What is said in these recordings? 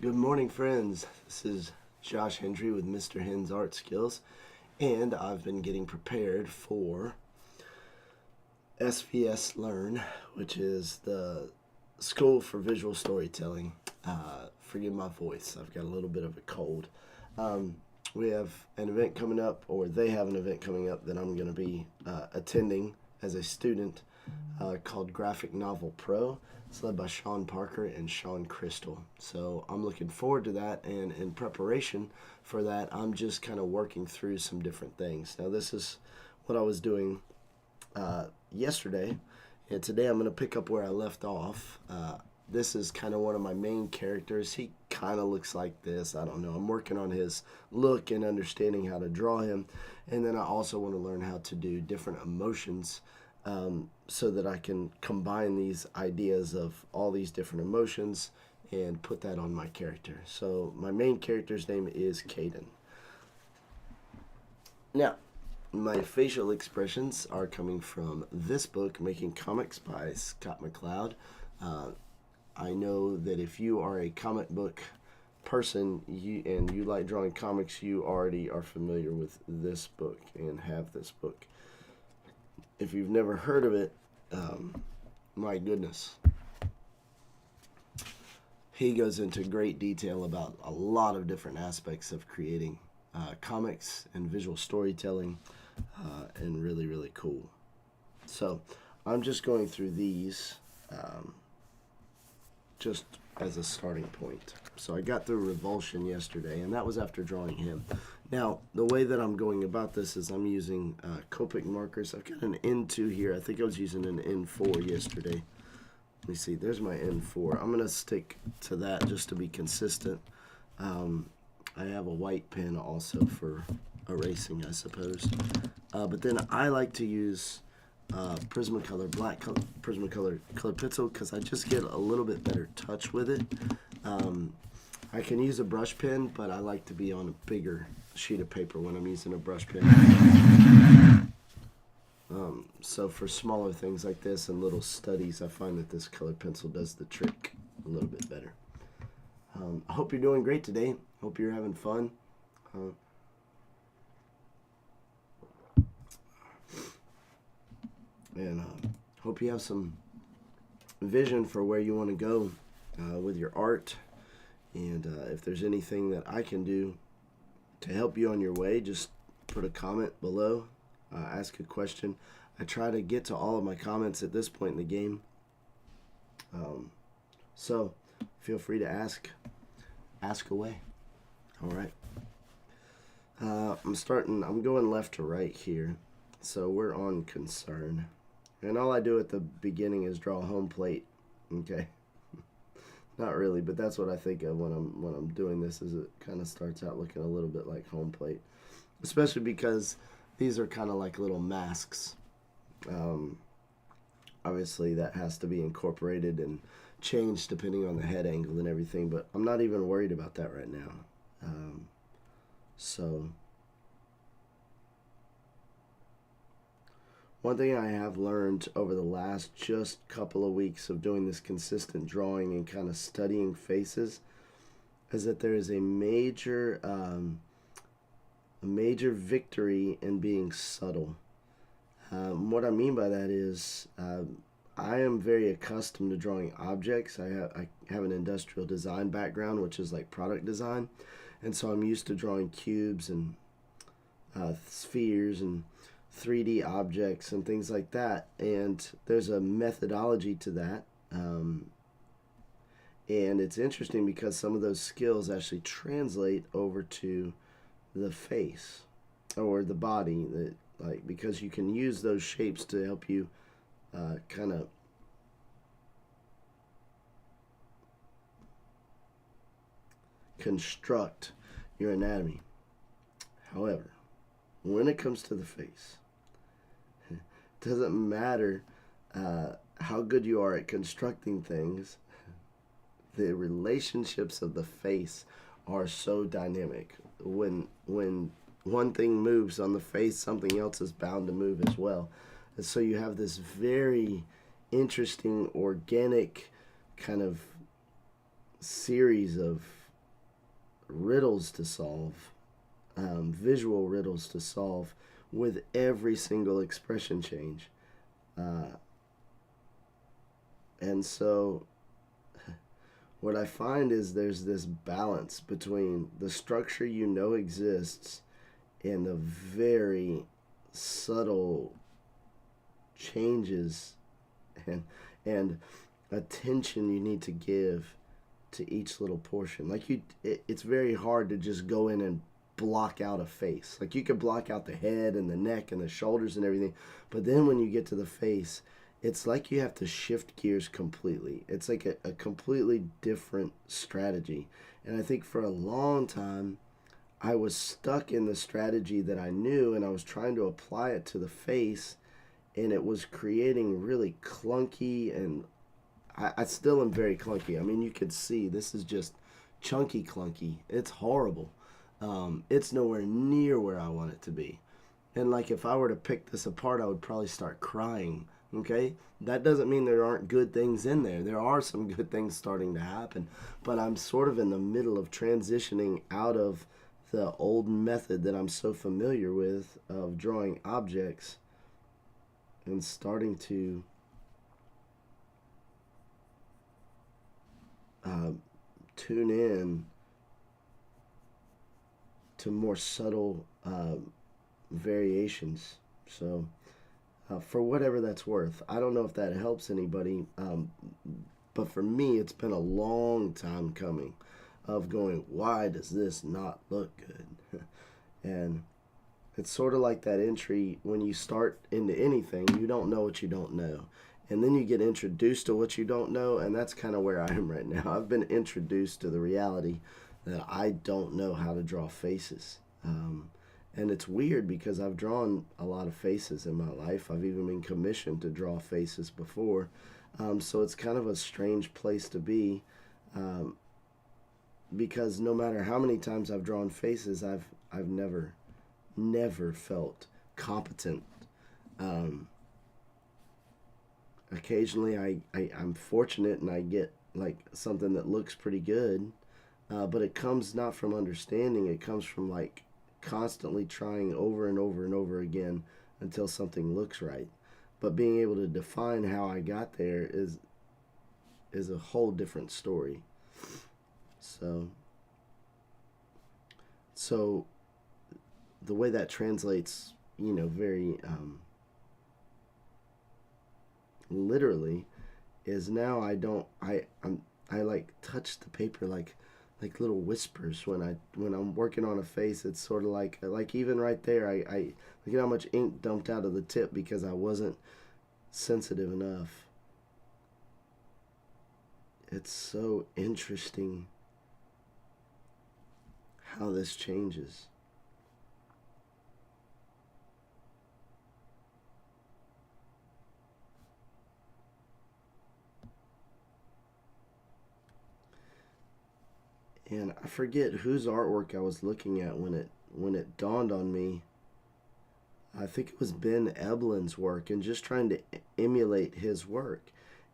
Good morning, friends. This is Josh Hendry with Mister Hen's Art Skills, and I've been getting prepared for SVS Learn, which is the School for Visual Storytelling. Forgive my voice, I've got a little bit of a cold. We have an event coming up, or they have an event coming up that I'm going to be attending as a student called Graphic Novel Pro. It's led by Sean Parker and Sean Crystal. So I'm looking forward to that, and in preparation for that, I'm just kind of working through some different things. Now, this is what I was doing yesterday, and today I'm going to pick up where I left off. This is kind of one of my main characters. He kind of looks like this. I don't know. I'm working on his look and understanding how to draw him, and then I also want to learn how to do different emotions so that I can combine these ideas of all these different emotions and put that on my character. So my main character's name is Caden. Now, my facial expressions are coming from this book, Making Comics by Scott McCloud. I know that if you are a comic book person and you like drawing comics, you already are familiar with this book and have this book. If you've never heard of it, my goodness. He goes into great detail about a lot of different aspects of creating comics and visual storytelling, and really, really cool. So I'm just going through these just as a starting point. So I got through Revulsion yesterday, and that was after drawing him. Now, the way that I'm going about this is I'm using Copic markers. I've got an N2 here. I think I was using an N4 yesterday. Let me see. There's my N4. I'm going to stick to that just to be consistent. I have a white pen also for erasing, I suppose. But then I like to use Prismacolor, black color, Prismacolor colored pencil, because I just get a little bit better touch with it. I can use a brush pen, but I like to be on a bigger sheet of paper when I'm using a brush pen. So for smaller things like this and little studies, I find that this colored pencil does the trick a little bit better. I hope you're doing great today. Hope you're having fun. And hope you have some vision for where you want to go with your art. And if there's anything that I can do to help you on your way, just put a comment below, ask a question. I try to get to all of my comments at this point in the game. So feel free to ask away. All right. I'm going left to right here. So we're on concern. And all I do at the beginning is draw a home plate. Okay. Not really, but that's what I think of when I'm doing this, is it kind of starts out looking a little bit like home plate. Especially because these are kind of like little masks. Obviously that has to be incorporated and changed depending on the head angle and everything, but I'm not even worried about that right now. So one thing I have learned over the last just couple of weeks of doing this consistent drawing and kind of studying faces is that there is a major victory in being subtle. What I mean by that is I am very accustomed to drawing objects. I have an industrial design background, which is like product design, and so I'm used to drawing cubes and spheres and 3D objects and things like that, and there's a methodology to that, and it's interesting because some of those skills actually translate over to the face or the body, because you can use those shapes to help you kind of construct your anatomy. However, when it comes to the face, it doesn't matter how good you are at constructing things. The relationships of the face are so dynamic. When one thing moves on the face, something else is bound to move as well. And so you have this very interesting, organic kind of series of riddles to solve, visual riddles to solve with every single expression change. And so what I find is there's this balance between the structure you know exists and the very subtle changes and attention you need to give to each little portion. Like it's very hard to just go in and block out a face. Like you could block out the head and the neck and the shoulders and everything, but then when you get to the face, it's like you have to shift gears completely. It's like a completely different strategy. And I think for a long time, I was stuck in the strategy that I knew, and I was trying to apply it to the face, and it was creating really clunky, and I still am very clunky. I mean, you could see this is just chunky clunky. It's horrible. It's nowhere near where I want it to be. And like if I were to pick this apart, I would probably start crying. Okay? That doesn't mean there aren't good things in there. There are some good things starting to happen. But I'm sort of in the middle of transitioning out of the old method that I'm so familiar with of drawing objects and starting to tune in to more subtle variations. So for whatever that's worth, I don't know if that helps anybody, but for me, it's been a long time coming of going, why does this not look good? And it's sort of like that entry when you start into anything, you don't know what you don't know. And then you get introduced to what you don't know, and that's kind of where I am right now. I've been introduced to the reality that I don't know how to draw faces. And it's weird because I've drawn a lot of faces in my life. I've even been commissioned to draw faces before. So it's kind of a strange place to be, because no matter how many times I've drawn faces, I've never felt competent. Occasionally I'm fortunate and I get like something that looks pretty good, but it comes not from understanding. It comes from like constantly trying over and over and over again until something looks right. But being able to define how I got there is a whole different story. So the way that translates, very literally, is now I like touch the paper like little whispers when I'm working on a face. It's sort of like even right there, I look at how much ink dumped out of the tip because I wasn't sensitive enough. It's so interesting how this changes. And I forget whose artwork I was looking at when it dawned on me. I think it was Ben Eblin's work, and just trying to emulate his work.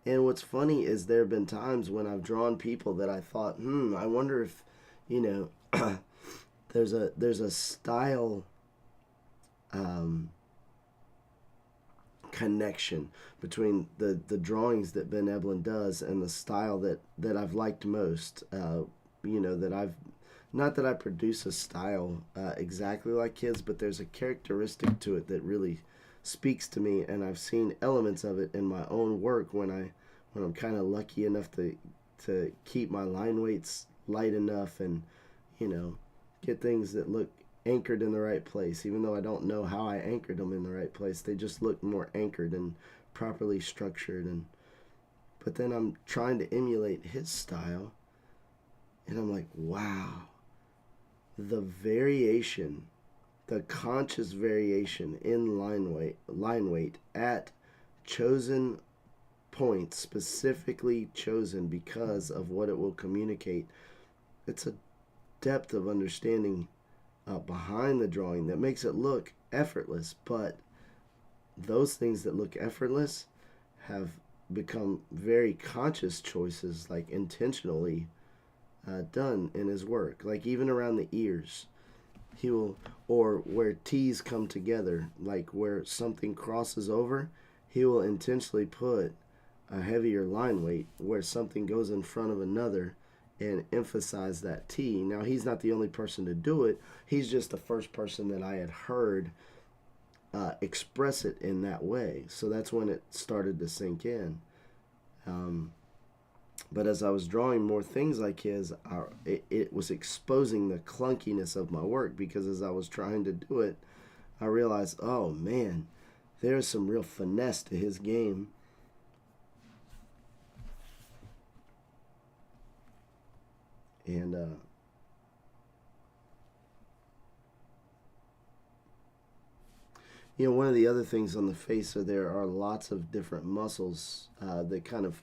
And what's funny is there have been times when I've drawn people that I thought, I wonder if, there's a style connection between the drawings that Ben Eblin does and the style that I've liked most. That I've, not that I produce a style exactly like his, but there's a characteristic to it that really speaks to me, and I've seen elements of it in my own work when I'm kind of lucky enough to keep my line weights light enough and get things that look anchored in the right place. Even though I don't know how I anchored them in the right place, they just look more anchored and properly structured. But then I'm trying to emulate his style, and I'm like, wow, the variation, the conscious variation in line weight at chosen points, specifically chosen because of what it will communicate. It's a depth of understanding behind the drawing that makes it look effortless, but those things that look effortless have become very conscious choices, like intentionally done in his work. Like even around the ears, he will, or where T's come together, like where something crosses over, he will intentionally put a heavier line weight where something goes in front of another and emphasize that T. Now, he's not the only person to do it. He's just the first person that I had heard express it in that way. So that's when it started to sink in. But as I was drawing more things like his, it was exposing the clunkiness of my work, because as I was trying to do it, I realized, oh man, there's some real finesse to his game. And one of the other things on the face are there are lots of different muscles that kind of,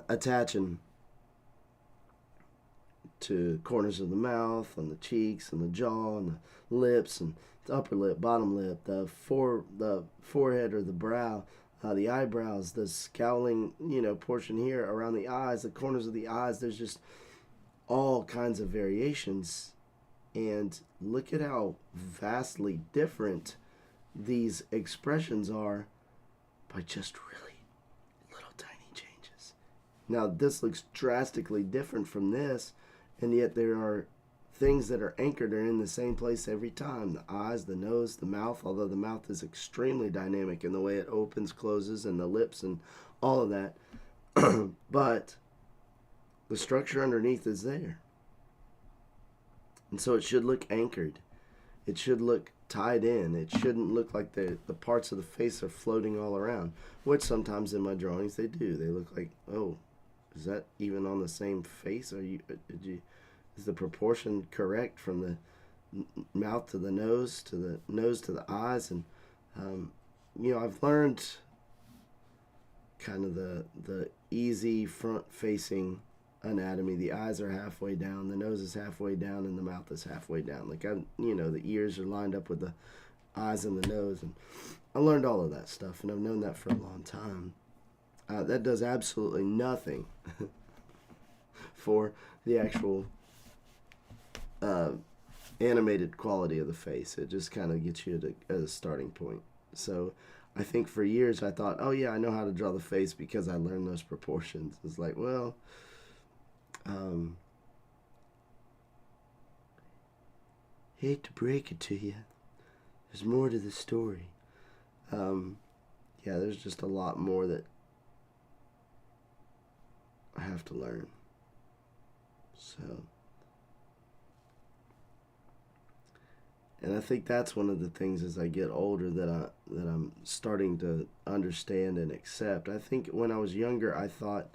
attaching to corners of the mouth, on the cheeks, and the jaw, and the lips, and the upper lip, bottom lip, the forehead or the brow, the eyebrows, the scowling, portion here around the eyes, the corners of the eyes. There's just all kinds of variations. And look at how vastly different these expressions are by just really little tiny changes. Now, this looks drastically different from this, and yet there are things that are anchored are in the same place every time. The eyes, the nose, the mouth, although the mouth is extremely dynamic in the way it opens, closes, and the lips and all of that. But the structure underneath is there. And so it should look anchored. It should look tied in. It shouldn't look like the parts of the face are floating all around, which sometimes in my drawings they do. They look like, oh, is that even on the same face? Is the proportion correct from the mouth to the nose to the eyes? And I've learned kind of the easy front-facing anatomy. The eyes are halfway down, the nose is halfway down, and the mouth is halfway down. Like the ears are lined up with the eyes and the nose, and I learned all of that stuff, and I've known that for a long time. That does absolutely nothing for the actual animated quality of the face. It just kind of gets you at a starting point. So I think for years I thought, oh yeah, I know how to draw the face because I learned those proportions. It's like, well, hate to break it to you, there's more to the story. There's just a lot more that I have to learn. So, and I think that's one of the things as I get older that I'm starting to understand and accept. I think when I was younger, I thought,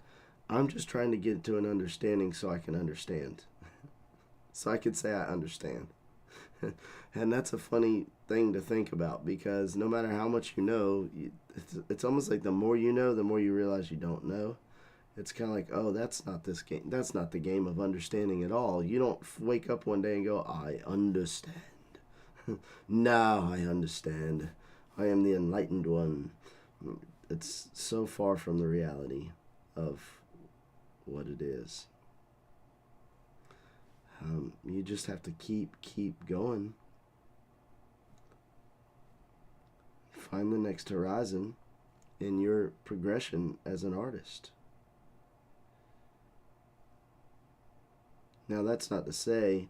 I'm just trying to get to an understanding so I can understand. So I could say I understand. And that's a funny thing to think about, because no matter how much you know, it's almost like the more you know, the more you realize you don't know. It's kind of like, oh, that's not this game. That's not the game of understanding at all. You don't wake up one day and go, I understand. Now I understand. I am the enlightened one. It's so far from the reality of what it is. You just have to keep going. Find the next horizon in your progression as an artist. Now, that's not to say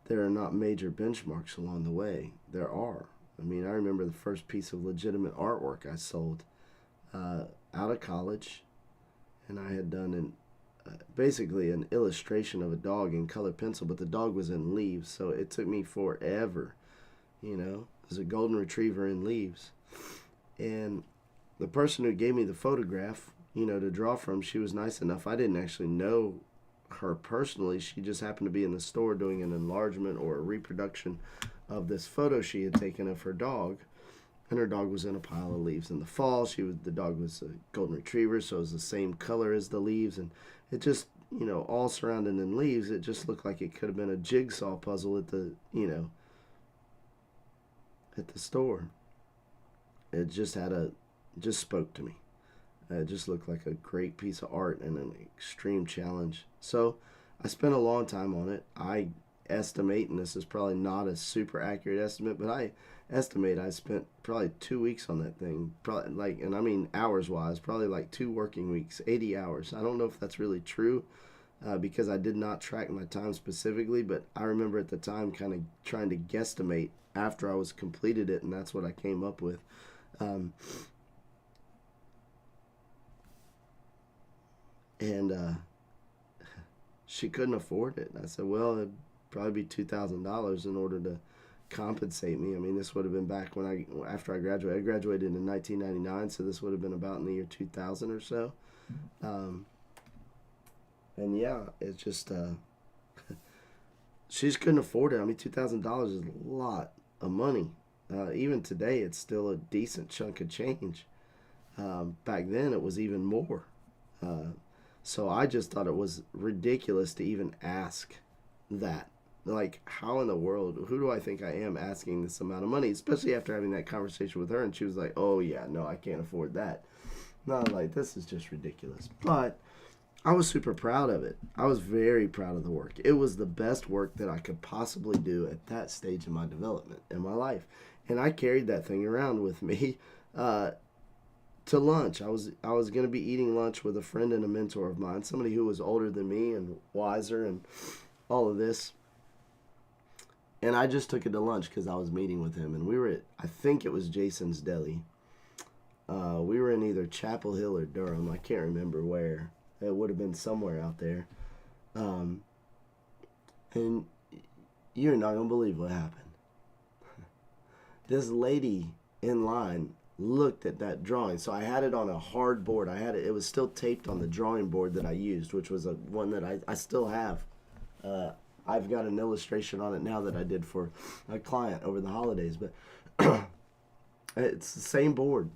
there are not major benchmarks along the way. There are. I mean, I remember the first piece of legitimate artwork I sold out of college, and I had done basically an illustration of a dog in colored pencil, but the dog was in leaves, so it took me forever. It was a golden retriever in leaves. And the person who gave me the photograph, to draw from, she was nice enough. I didn't actually know her personally. She just happened to be in the store doing an enlargement or a reproduction of this photo she had taken of her dog, and her dog was in a pile of leaves in the fall. The dog was a golden retriever, so it was the same color as the leaves, and it just, all surrounded in leaves. It just looked like it could have been a jigsaw puzzle at the store. It just spoke to me. It just looked like a great piece of art and an extreme challenge. So I spent a long time on it. I estimate, and this is probably not a super accurate estimate, but I estimate I spent probably 2 weeks on that thing. Probably like, and I mean hours wise, probably like 2 working weeks, 80 hours. I don't know if that's really true, because I did not track my time specifically, but I remember at the time kind of trying to guesstimate after I was completed it, and that's what I came up with. Um, and she couldn't afford it. And I said, well, it'd probably be $2,000 in order to compensate me. I mean, this would have been back after I graduated. I graduated in 1999, so this would have been about in the year 2000 or so. And yeah, it's just she just couldn't afford it. I mean, $2,000 is a lot of money. Even today, it's still a decent chunk of change. Back then, it was even more. So I just thought it was ridiculous to even ask that. Like, how in the world, who do I think I am asking this amount of money? Especially after having that conversation with her, and she was like, oh yeah, no, I can't afford that. No, like, this is just ridiculous. But I was super proud of it. I was very proud of the work. It was the best work that I could possibly do at that stage in my development in my life. And I carried that thing around with me to lunch. I was going to be eating lunch with a friend and a mentor of mine, somebody who was older than me and wiser and all of this. And I just took it to lunch because I was meeting with him. And we were at, I think it was Jason's Deli. We were in either Chapel Hill or Durham. I can't remember where. It would have been somewhere out there. And you're not going to believe what happened. This lady in line looked at that drawing. So I had it on a hard board. It was still taped on the drawing board that I used, which was one that I still have. I've got an illustration on it now that I did for a client over the holidays, but it's the same board.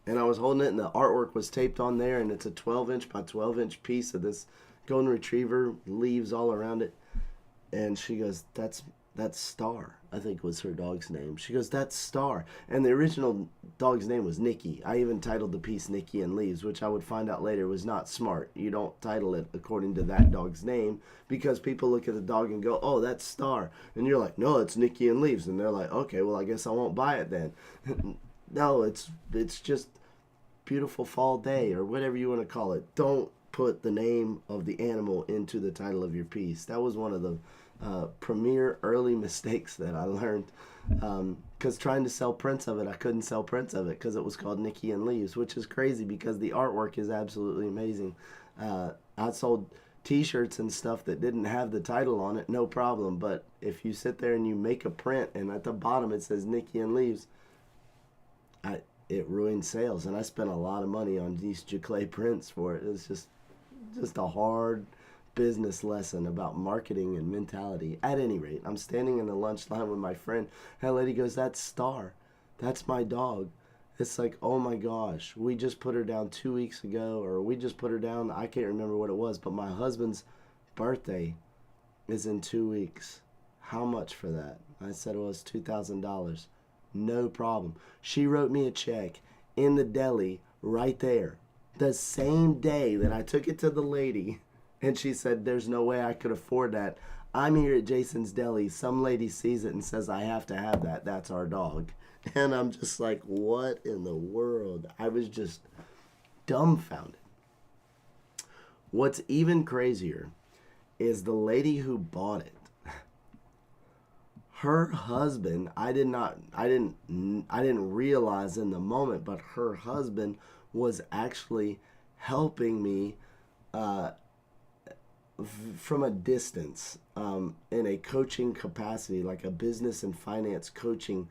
And I was holding it, and the artwork was taped on there, and it's a 12-inch by 12-inch piece of this golden retriever, leaves all around it. And she goes, that's Star, I think was her dog's name. She goes, that's Star. And the original dog's name was Nikki. I even titled the piece Nikki and Leaves, which I would find out later was not smart. You don't title it according to that dog's name, because people look at the dog and go, oh, that's Star. And you're like, no, it's Nikki and Leaves. And they're like, okay, well, I guess I won't buy it then. No, it's just beautiful fall day, or whatever you want to call it. Don't put the name of the animal into the title of your piece. That was one of the premier early mistakes that I learned, because trying to sell prints of it, I couldn't sell prints of it because it was called Nikki and Leaves, which is crazy because the artwork is absolutely amazing. I sold t-shirts and stuff that didn't have the title on it, no problem, but if you sit there and you make a print and at the bottom it says Nikki and Leaves, it ruined sales. And I spent a lot of money on these Jaclay prints for it. It's just a hard business lesson about marketing and mentality. At any rate, I'm standing in the lunch line with my friend, and a lady goes, that's Star. That's my dog. It's like, oh my gosh, we just put her down 2 weeks ago, or we just put her down, I can't remember what it was, but my husband's birthday is in 2 weeks. How much for that? I said, well, it's $2,000. No problem. She wrote me a check in the deli right there, the same day that I took it to the lady, and she said, there's no way I could afford that. I'm here at Jason's Deli. Some lady sees it and says, I have to have that. That's our dog. And I'm just like, what in the world? I was just dumbfounded. What's even crazier is the lady who bought it. Her husband, I didn't realize in the moment, but her husband was actually helping me from a distance, in a coaching capacity, like a business and finance coaching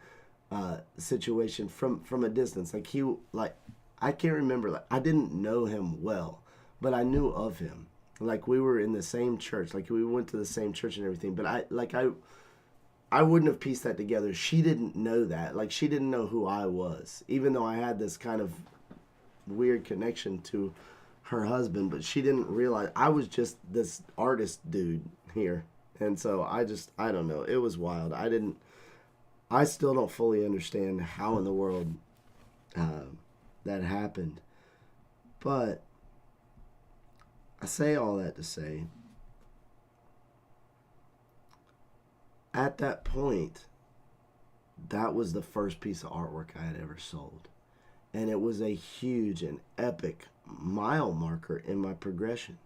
situation from a distance. I can't remember, I didn't know him well, but I knew of him. Like, we were in the same church, like we went to the same church and everything, but I wouldn't have pieced that together. She didn't know that. Like, she didn't know who I was, even though I had this kind of weird connection to her husband, but she didn't realize I was just this artist dude here. And so I don't know. It was wild. I still don't fully understand how in the world that happened. But I say all that to say, at that point, that was the first piece of artwork I had ever sold. And it was a huge and epic mile marker in my progression.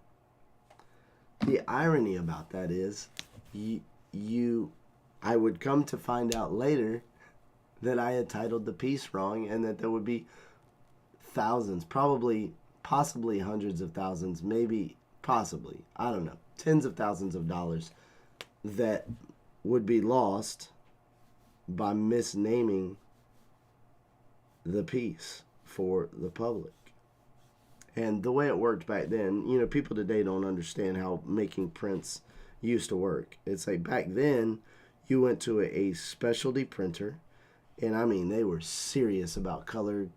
The irony about that is, I would come to find out later that I had titled the piece wrong, and that there would be thousands, possibly hundreds of thousands, maybe, possibly, I don't know, tens of thousands of dollars that would be lost by misnaming the piece for the public. And the way it worked back then, people today don't understand how making prints used to work. It's like back then, you went to a specialty printer, and I mean, they were serious about color,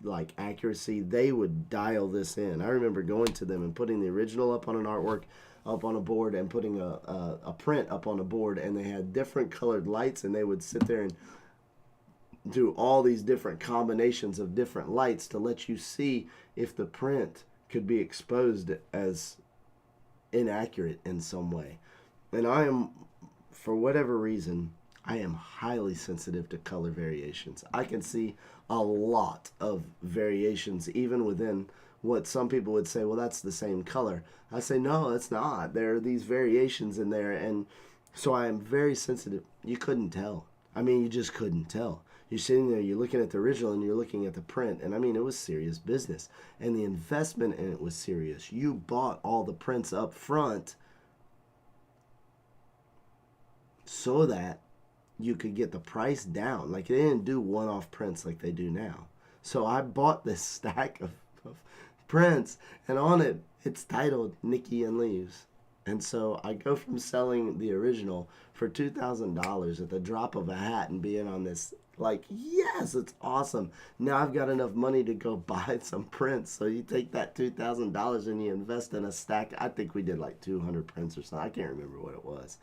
like accuracy. They would dial this in. I remember going to them and putting the original up on an artwork, up on a board, and putting a print up on a board, and they had different colored lights, and they would sit there and do all these different combinations of different lights to let you see if the print could be exposed as inaccurate in some way. And I am, for whatever reason, I am highly sensitive to color variations. I can see a lot of variations even within what some people would say, well, that's the same color. I say, no, it's not. There are these variations in there. And so I am very sensitive. You couldn't tell. I mean, you just couldn't tell. You're sitting there, you're looking at the original, and you're looking at the print. And I mean, it was serious business. And the investment in it was serious. You bought all the prints up front so that you could get the price down. Like, they didn't do one-off prints like they do now. So I bought this stack of prints, and on it, it's titled Nikki and Leaves. And so I go from selling the original for $2,000 at the drop of a hat and being on this, like, yes, it's awesome. Now I've got enough money to go buy some prints. So you take that $2,000 and you invest in a stack. I think we did like 200 prints or something. I can't remember what it was.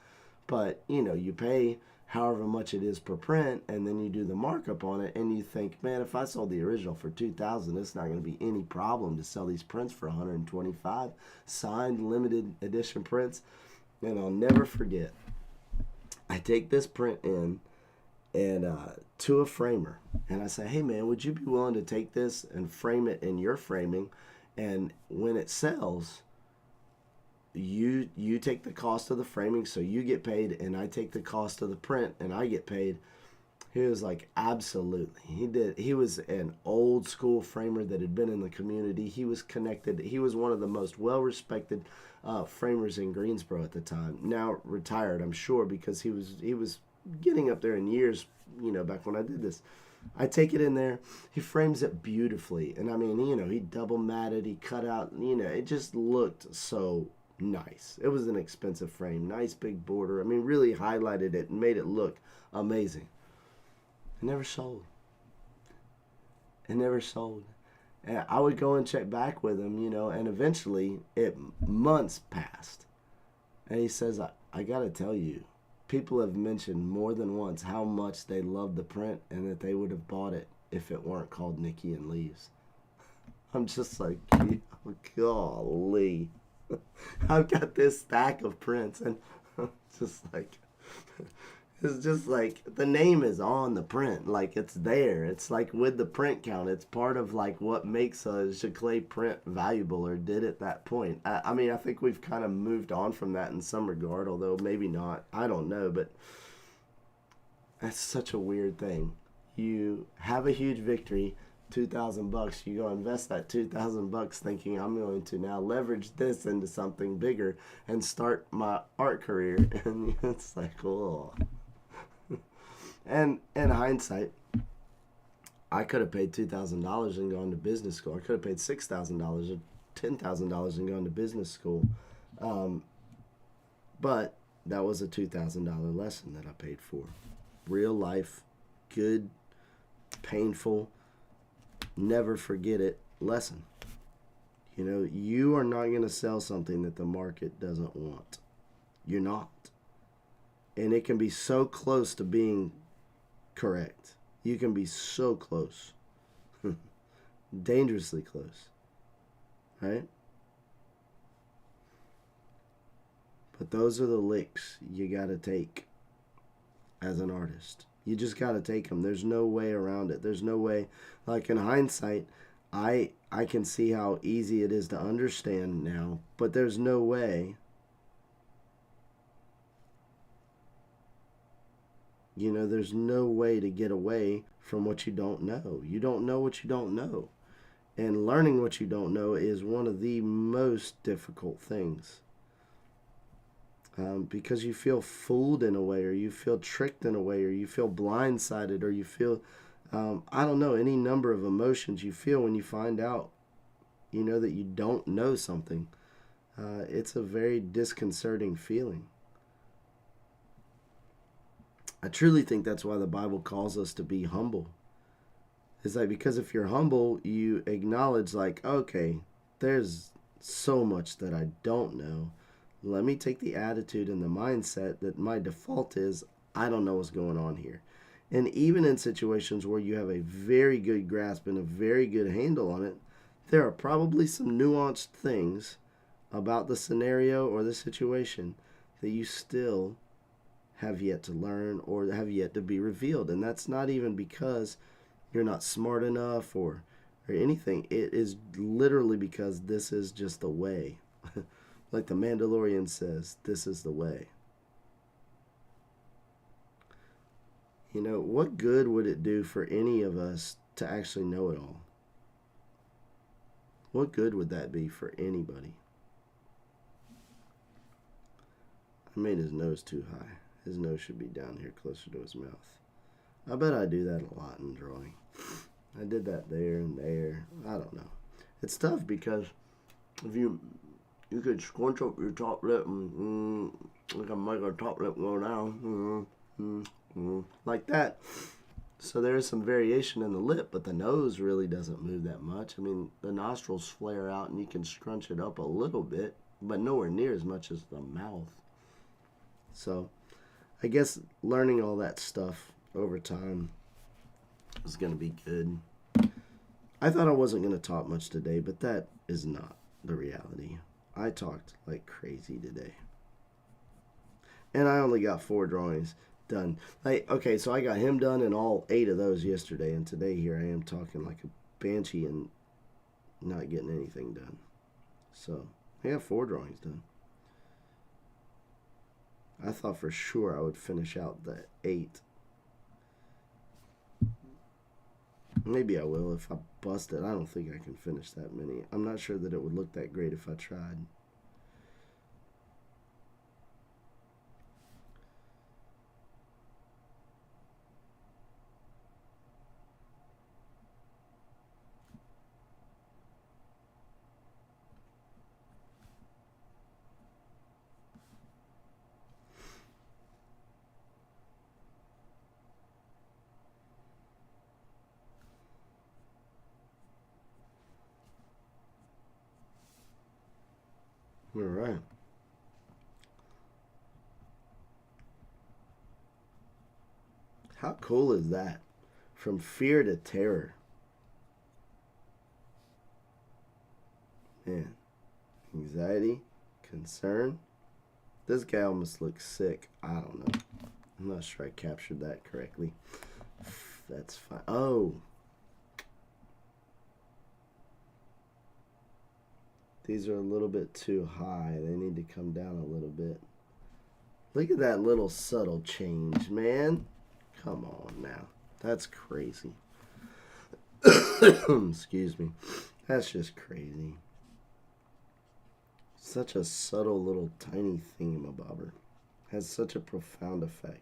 But, you pay however much it is per print, and then you do the markup on it, and you think, man, if I sold the original for $2,000, it's not going to be any problem to sell these prints for $125, signed limited edition prints. And I'll never forget, I take this print in and to a framer, and I say, hey man, would you be willing to take this and frame it in your framing, and when it sells, you take the cost of the framing, so you get paid, and I take the cost of the print and I get paid. He was like, absolutely. He was an old school framer that had been in the community. He was connected. He was one of the most well-respected framers in Greensboro at the time. Now retired, I'm sure, because he was getting up there in years, back when I did this. I take it in there. He frames it beautifully. And I mean, he double matted, he cut out, it just looked so nice. It was an expensive frame, nice big border. I mean, really highlighted it and made it look amazing. It never sold. And I would go and check back with him, and eventually months passed. And he says, I got to tell you, people have mentioned more than once how much they loved the print and that they would have bought it if it weren't called Nikki and Leaves. I'm just like, golly. I've got this stack of prints, and it's just like the name is on the print, like it's there. It's like with the print count, it's part of like what makes a Giclée print valuable, or did at that point. I mean, I think we've kind of moved on from that in some regard, although maybe not. I don't know, but that's such a weird thing. You have a huge victory, $2,000, you go invest that $2,000 thinking I'm going to now leverage this into something bigger and start my art career, and it's like, oh. And in hindsight, I could have paid $2,000 and gone to business school. I could have paid $6,000 or $10,000 and gone to business school, but that was a $2,000 lesson that I paid for. Real life, good, painful, never forget it lesson. You are not going to sell something that the market doesn't want. You're not. And it can be so close to being correct. You can be so close. dangerously close, right? But those are the licks you got to take as an artist. You just got to take them. There's no way around it. There's no way. Like in hindsight, I can see how easy it is to understand now, but there's no way. There's no way to get away from what you don't know. You don't know what you don't know. And learning what you don't know is one of the most difficult things. Because you feel fooled in a way, or you feel tricked in a way, or you feel blindsided, or you feel, I don't know, any number of emotions you feel when you find out, that you don't know something. It's a very disconcerting feeling. I truly think that's why the Bible calls us to be humble. It's like, because if you're humble, you acknowledge, like, okay, there's so much that I don't know. Let me take the attitude and the mindset that my default is, I don't know what's going on here. And even in situations where you have a very good grasp and a very good handle on it, there are probably some nuanced things about the scenario or the situation that you still have yet to learn or have yet to be revealed. And that's not even because you're not smart enough or anything. It is literally because this is just the way. Like the Mandalorian says, this is the way. What good would it do for any of us to actually know it all? What good would that be for anybody? I made his nose too high. His nose should be down here closer to his mouth. I bet I do that a lot in drawing. I did that there and there. I don't know. It's tough because if you could scrunch up your top lip and like a make our top lip go down like that. So there is some variation in the lip, but the nose really doesn't move that much. I mean, the nostrils flare out and you can scrunch it up a little bit, but nowhere near as much as the mouth. So I guess learning all that stuff over time is going to be good. I thought I wasn't going to talk much today, but that is not the reality. I talked like crazy today. And I only got 4 drawings done. Okay, so I got him done and all 8 of those yesterday, and today here I am talking like a banshee and not getting anything done. So I got 4 drawings done. I thought for sure I would finish out the 8. Maybe I will if I bust it. I don't think I can finish that many. I'm not sure that it would look that great if I tried. All right. How cool is that? From fear to terror. Man. Anxiety, concern. This guy almost looks sick. I don't know. I'm not sure I captured that correctly. That's fine. Oh. These are a little bit too high. They need to come down a little bit. Look at that little subtle change, man. Come on now. That's crazy. Excuse me. That's just crazy. Such a subtle little tiny thingamabobber. Has such a profound effect.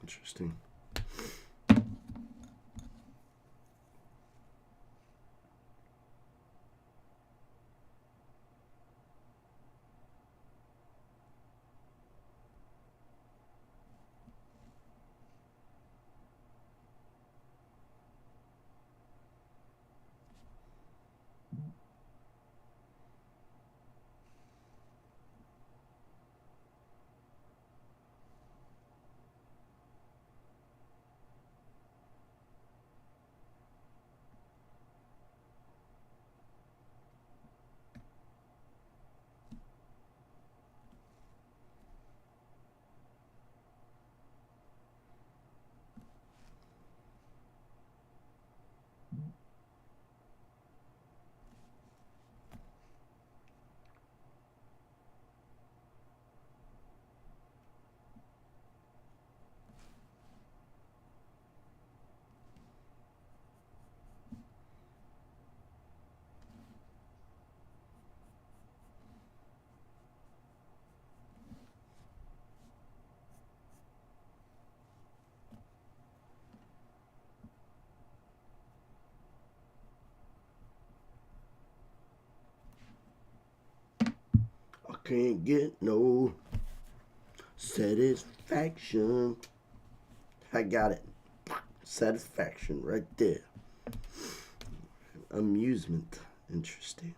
Interesting. I can't get no satisfaction. I got it. Satisfaction right there. Amusement. Interesting.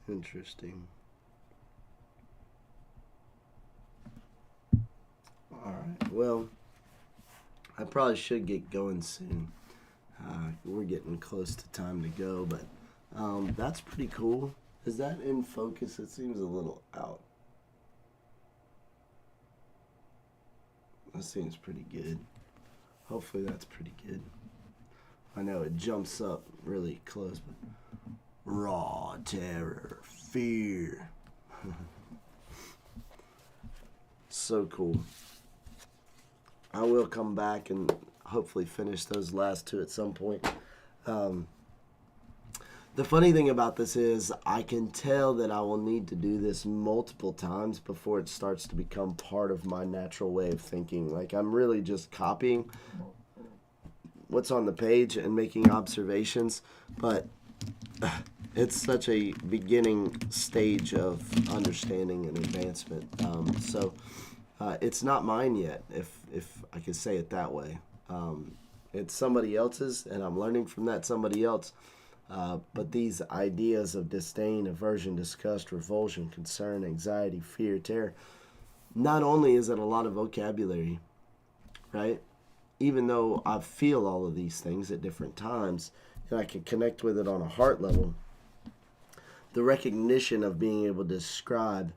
Interesting. Alright, well, I probably should get going soon. We're getting close to time to go, but that's pretty cool. Is that in focus? It seems a little out. That seems pretty good. Hopefully that's pretty good. I know it jumps up really close, but raw terror, fear. So cool. I will come back and hopefully finish those last two at some point. The funny thing about this is I can tell that I will need to do this multiple times before it starts to become part of my natural way of thinking. Like, I'm really just copying what's on the page and making observations, but it's such a beginning stage of understanding and advancement. So it's not mine yet, if I can say it that way. It's somebody else's, and I'm learning from that somebody else. But these ideas of disdain, aversion, disgust, revulsion, concern, anxiety, fear, terror, not only is it a lot of vocabulary, right? Even though I feel all of these things at different times, and I can connect with it on a heart level, the recognition of being able to describe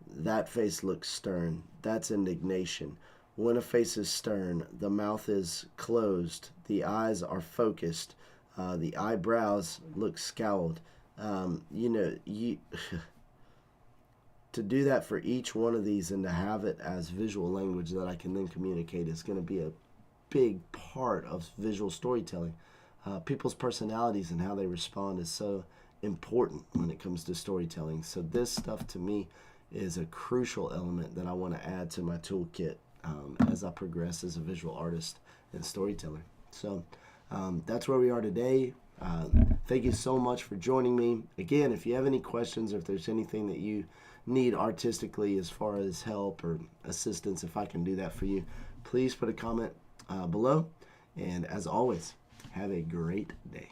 that face looks stern, that's indignation. When a face is stern, the mouth is closed, the eyes are focused, the eyebrows look scowled. To do that for each one of these and to have it as visual language that I can then communicate is going to be a big part of visual storytelling. People's personalities and how they respond is so important when it comes to storytelling. So this stuff to me is a crucial element that I want to add to my toolkit as I progress as a visual artist and storyteller. So that's where we are today. Thank you so much for joining me. Again, if you have any questions or if there's anything that you need artistically as far as help or assistance, if I can do that for you, please put a comment below. And as always, have a great day.